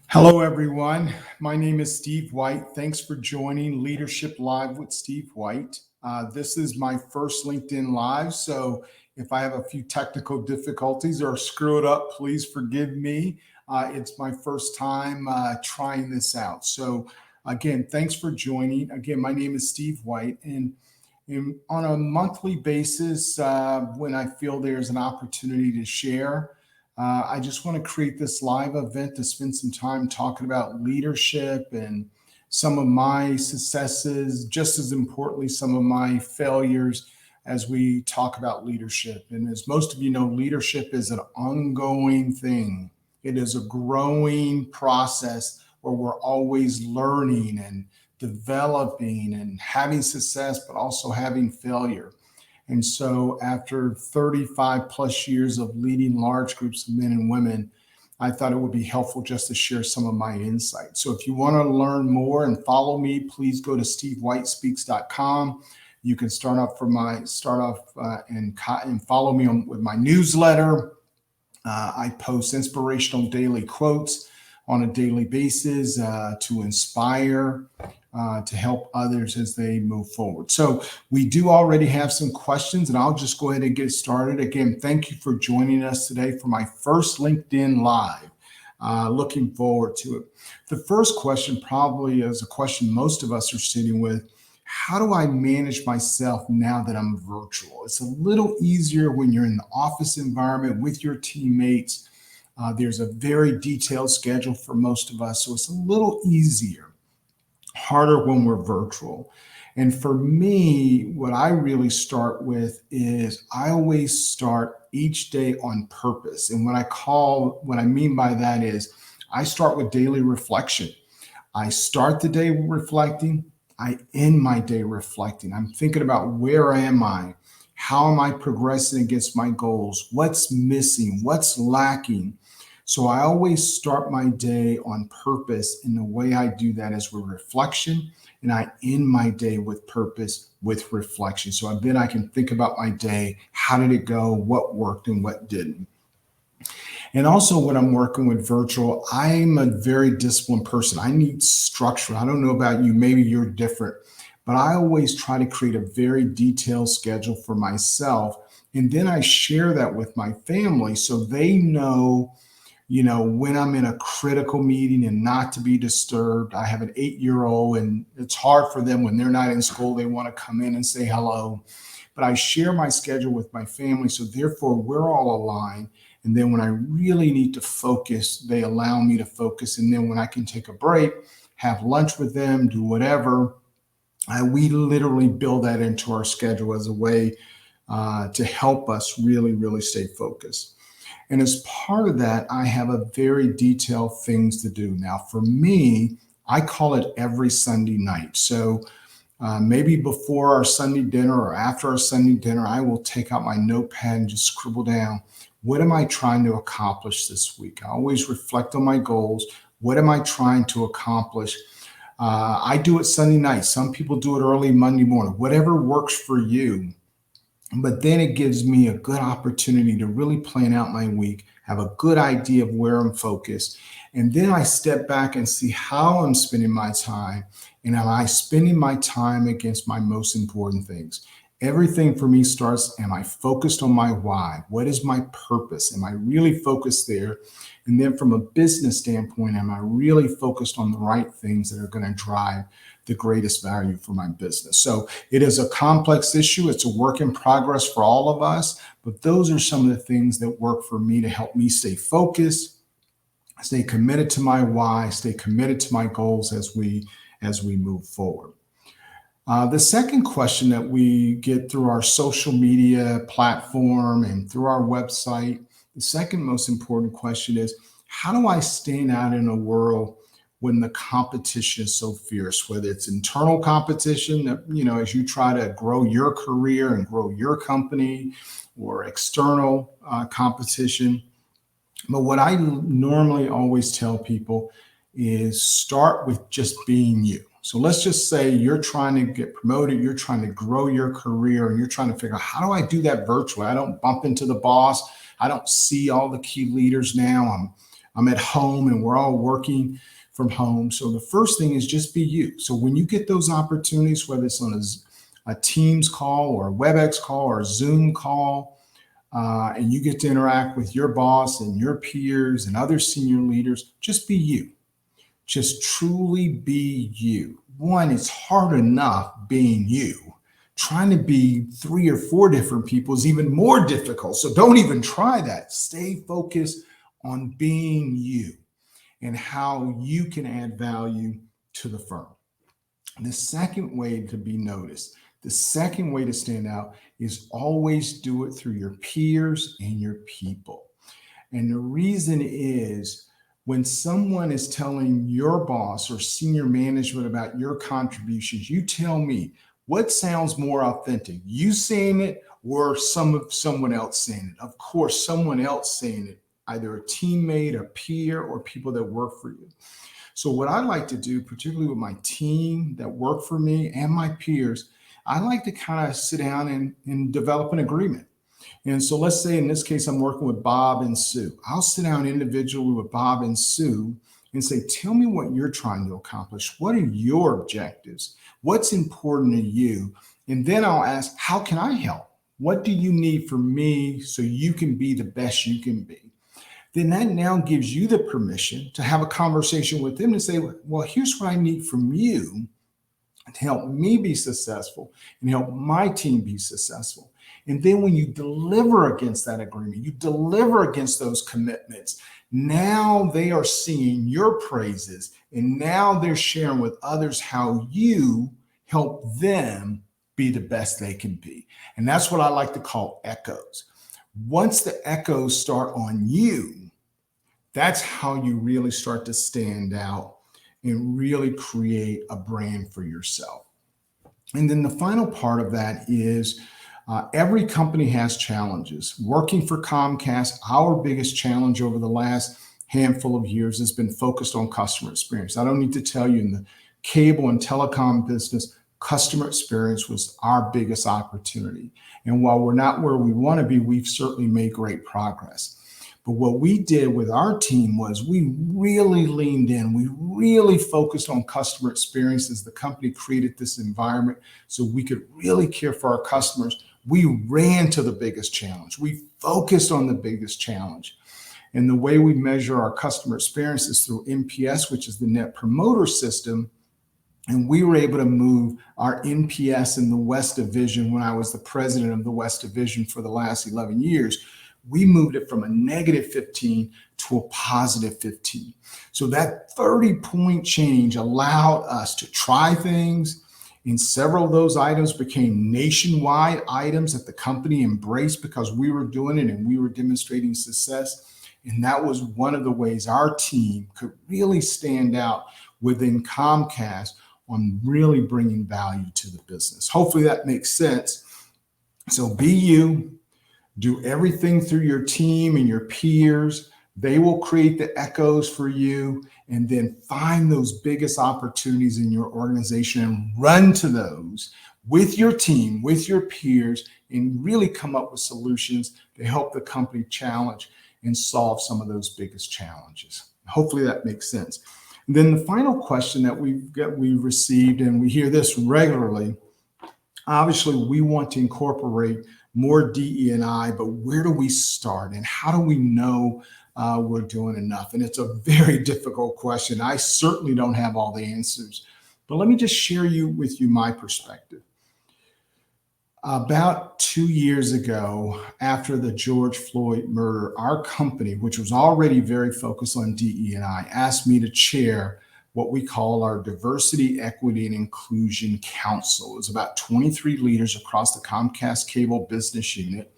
Hello, everyone. My name is Steve White. Thanks for joining Leadership Live with Steve White. This is my first LinkedIn Live, so if I have a few technical difficulties or screw it up, please forgive me. It's my first time trying this out. So again, thanks for joining. Again, my name is Steve White, and on a monthly basis, when I feel there's an opportunity to share, I just want to create this live event to spend some time talking about leadership and some of my successes, just as importantly, some of my failures as we talk about leadership. And as most of you know, leadership is an ongoing thing. It is a growing process where we're always learning and developing and having success, but also having failure. And so after 35 plus years of leading large groups of men and women, I thought it would be helpful just to share some of my insights. So if you want to learn more and follow me, please go to stevewhitespeaks.com. You can start off and follow me with my newsletter. I post inspirational daily quotes on a daily basis to inspire, to help others as they move forward. So we do already have some questions, and I'll just go ahead and get started. Again, thank you for joining us today for my first LinkedIn Live. Looking forward to it. The first question probably is a question most of us are sitting with. How do I manage myself now that I'm virtual? It's a little easier when you're in the office environment with your teammates. There's a very detailed schedule for most of us, so it's a little easier. Harder when we're virtual. And for me, what I really start with is I always start each day on purpose. And what I mean by that is I start with daily reflection. I start the day reflecting. I end my day reflecting. I'm thinking about where am I? How am I progressing against my goals? What's missing? What's lacking? So I always start my day on purpose, and the way I do that is with reflection, and I end my day with purpose with reflection. So then I can think about my day. How did it go? What worked and what didn't? And also when I'm working with virtual, I'm a very disciplined person. I need structure. I don't know about you, maybe you're different, but I always try to create a very detailed schedule for myself. And then I share that with my family so they know, when I'm in a critical meeting and not to be disturbed. I have an 8-year-old, and it's hard for them when they're not in school. They want to come in and say hello. But I share my schedule with my family, so therefore we're all aligned. And then when I really need to focus, they allow me to focus. And then when I can take a break, have lunch with them, do whatever, we literally build that into our schedule as a way to help us really, really stay focused. And as part of that, I have a very detailed things to do. Now, for me, I call it every Sunday night. So maybe before our Sunday dinner or after our Sunday dinner, I will take out my notepad and just scribble down, what am I trying to accomplish this week? I always reflect on my goals. What am I trying to accomplish? I do it Sunday night. Some people do it early Monday morning, whatever works for you. But then it gives me a good opportunity to really plan out my week, have a good idea of where I'm focused. And then I step back and see how I'm spending my time. And am I spending my time against my most important things? Everything for me starts, am I focused on my why? What is my purpose? Am I really focused there? And then from a business standpoint, am I really focused on the right things that are going to drive the greatest value for my business? So it is a complex issue. It's a work in progress for all of us, but those are some of the things that work for me to help me stay focused, stay committed to my why, stay committed to my goals as we move forward. The second question that we get through our social media platform and through our website, the second most important question is, how do I stand out in a world when the competition is so fierce, whether it's internal competition that, as you try to grow your career and grow your company, or external competition. But what I normally always tell people is start with just being you. So let's just say you're trying to get promoted, you're trying to grow your career, and you're trying to figure out, how do I do that virtually? I don't bump into the boss. I don't see all the key leaders now. I'm at home and we're all working from home. So the first thing is just be you. So when you get those opportunities, whether it's on a Teams call or a WebEx call or a Zoom call, and you get to interact with your boss and your peers and other senior leaders, just be you. Just truly be you. One, it's hard enough being you. Trying to be 3 or 4 different people is even more difficult. So don't even try that. Stay focused on being you and how you can add value to the firm. The second way to be noticed, the second way to stand out is always do it through your peers and your people. And the reason is, when someone is telling your boss or senior management about your contributions, you tell me, what sounds more authentic? You saying it or someone else saying it? Of course, someone else saying it, either a teammate, a peer, or people that work for you. So what I like to do, particularly with my team that work for me and my peers, I like to kind of sit down and develop an agreement. And so let's say in this case, I'm working with Bob and Sue. I'll sit down individually with Bob and Sue and say, tell me what you're trying to accomplish. What are your objectives? What's important to you? And then I'll ask, how can I help? What do you need from me so you can be the best you can be? Then that now gives you the permission to have a conversation with them and say, well, here's what I need from you to help me be successful and help my team be successful. And then when you deliver against that agreement, you deliver against those commitments, now they are seeing your praises, and now they're sharing with others how you help them be the best they can be. And that's what I like to call echoes. Once the echoes start on you, that's how you really start to stand out and really create a brand for yourself. And then the final part of that is every company has challenges. Working for Comcast, our biggest challenge over the last handful of years has been focused on customer experience. I don't need to tell you, in the cable and telecom business, customer experience was our biggest opportunity. And while we're not where we want to be, we've certainly made great progress. But what we did with our team was we really leaned in. We really focused on customer experience as the company created this environment so we could really care for our customers. We ran to the biggest challenge. We focused on the biggest challenge. And the way we measure our customer experience is through NPS, which is the Net Promoter System. And we were able to move our NPS in the West Division. When I was the president of the West Division for the last 11 years, we moved it from a negative 15 to a positive 15. So that 30-point change allowed us to try things, and several of those items became nationwide items that the company embraced because we were doing it and we were demonstrating success. And that was one of the ways our team could really stand out within Comcast on really bringing value to the business. Hopefully that makes sense. So be you. Do everything through your team and your peers. They will create the echoes for you, and then find those biggest opportunities in your organization and run to those with your team, with your peers, and really come up with solutions to help the company challenge and solve some of those biggest challenges. Hopefully that makes sense. And then the final question that we've received, and we hear this regularly, obviously we want to incorporate more DE&I, but where do we start and how do we know we're doing enough? And it's a very difficult question. I certainly don't have all the answers, but let me just share with you my perspective. About 2 years ago, after the George Floyd murder, our company, which was already very focused on DE&I, asked me to chair what we call our Diversity, Equity, and Inclusion Council. It was about 23 leaders across the Comcast cable business unit.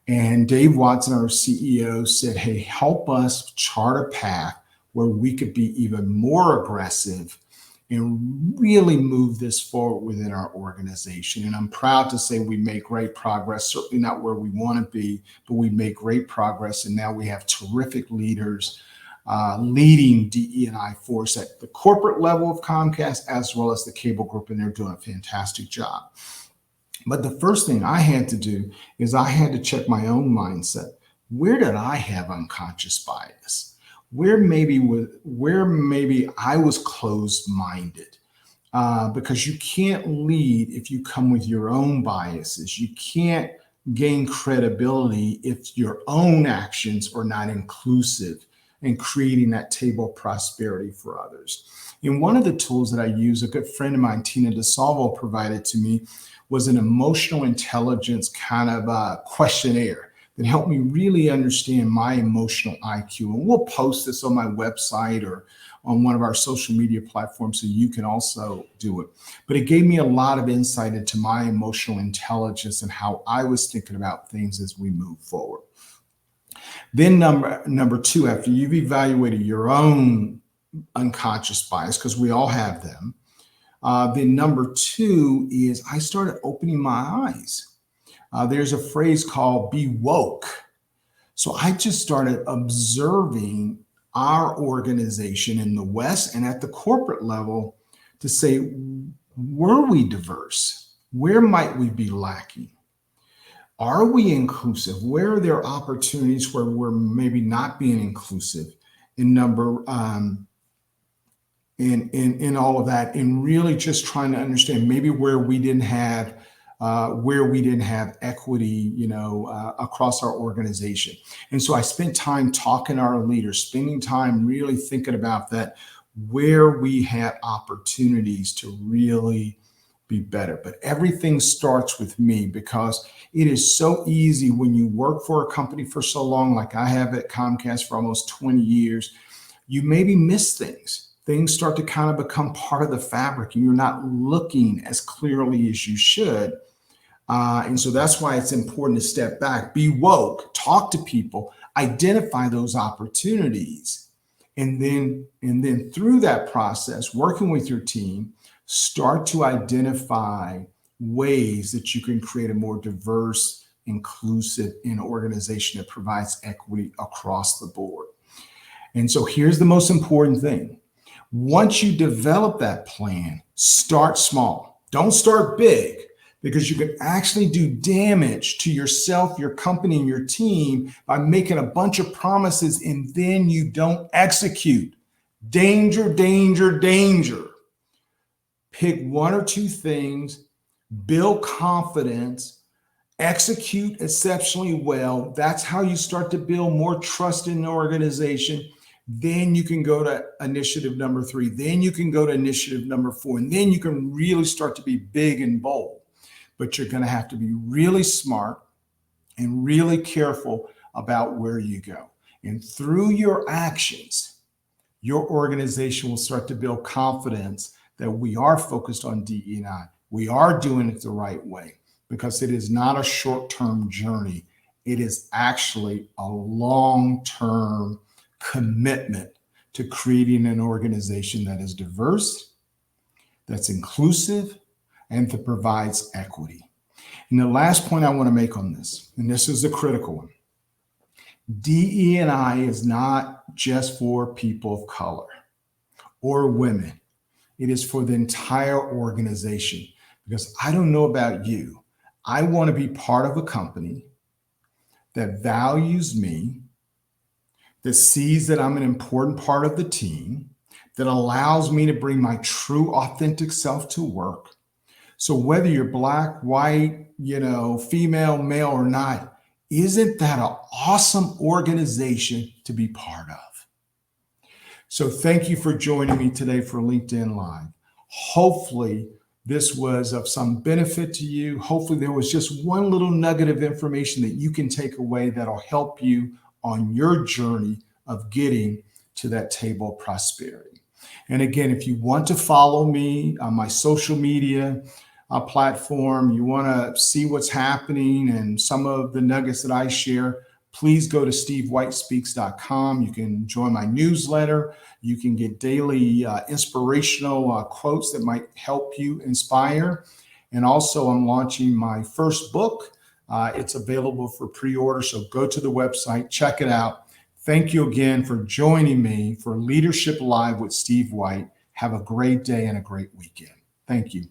And Dave Watson, our CEO, said, hey, help us chart a path where we could be even more aggressive and really move this forward within our organization. And I'm proud to say we made great progress, certainly not where we want to be, but we made great progress. And now we have terrific leaders leading DE&I force at the corporate level of Comcast as well as the cable group, and they're doing a fantastic job. But the first thing I had to do is I had to check my own mindset. Where did I have unconscious bias? Where maybe I was closed-minded, because you can't lead if you come with your own biases. You can't gain credibility if your own actions are not inclusive in creating that table of prosperity for others. And one of the tools that I use, a good friend of mine, Tina DeSalvo, provided to me was an emotional intelligence kind of questionnaire that helped me really understand my emotional IQ. And we'll post this on my website or on one of our social media platforms so you can also do it. But it gave me a lot of insight into my emotional intelligence and how I was thinking about things as we move forward. Then number two, after you've evaluated your own unconscious bias, because we all have them, then number two is I started opening my eyes. There's a phrase called be woke. So I just started observing our organization in the West and at the corporate level to say, were we diverse? Where might we be lacking? Are we inclusive? Where are there opportunities where we're maybe not being inclusive in in all of that, and really just trying to understand maybe where we didn't have equity, across our organization. And so I spent time talking to our leaders, spending time really thinking about that, where we had opportunities to really be better. But everything starts with me, because it is so easy when you work for a company for so long, like I have at Comcast for almost 20 years, you maybe miss things. Things start to kind of become part of the fabric and you're not looking as clearly as you should. And so that's why it's important to step back, be woke, talk to people, identify those opportunities. And then through that process, working with your team, start to identify ways that you can create a more diverse, inclusive organization that provides equity across the board. And so here's the most important thing. Once you develop that plan, start small. Don't start big, because you can actually do damage to yourself, your company, and your team by making a bunch of promises and then you don't execute. Danger, danger, danger. Pick one or two things, build confidence, execute exceptionally well. That's how you start to build more trust in the organization. Then you can go to initiative number 3. Then you can go to initiative number 4. And then you can really start to be big and bold. But you're going to have to be really smart and really careful about where you go. And through your actions, your organization will start to build confidence that we are focused on DE&I. We are doing it the right way, because it is not a short-term journey. It is actually a long-term commitment to creating an organization that is diverse, that's inclusive, and that provides equity. And the last point I want to make on this, and this is a critical one, DE&I is not just for people of color or women. It is for the entire organization, because I don't know about you. I want to be part of a company that values me, that sees that I'm an important part of the team, that allows me to bring my true, authentic self to work. So whether you're black, white, female, male or not, Isn't that an awesome organization to be part of? So thank you for joining me today for LinkedIn Live. Hopefully, this was of some benefit to you. Hopefully, there was just one little nugget of information that you can take away that'll help you on your journey of getting to that table of prosperity. And again, if you want to follow me on my social media platform, you want to see what's happening and some of the nuggets that I share, please go to stevewhitespeaks.com. You can join my newsletter. You can get daily inspirational quotes that might help you inspire. And also, I'm launching my first book. It's available for pre-order, so go to the website, check it out. Thank you again for joining me for Leadership Live with Steve White. Have a great day and a great weekend. Thank you.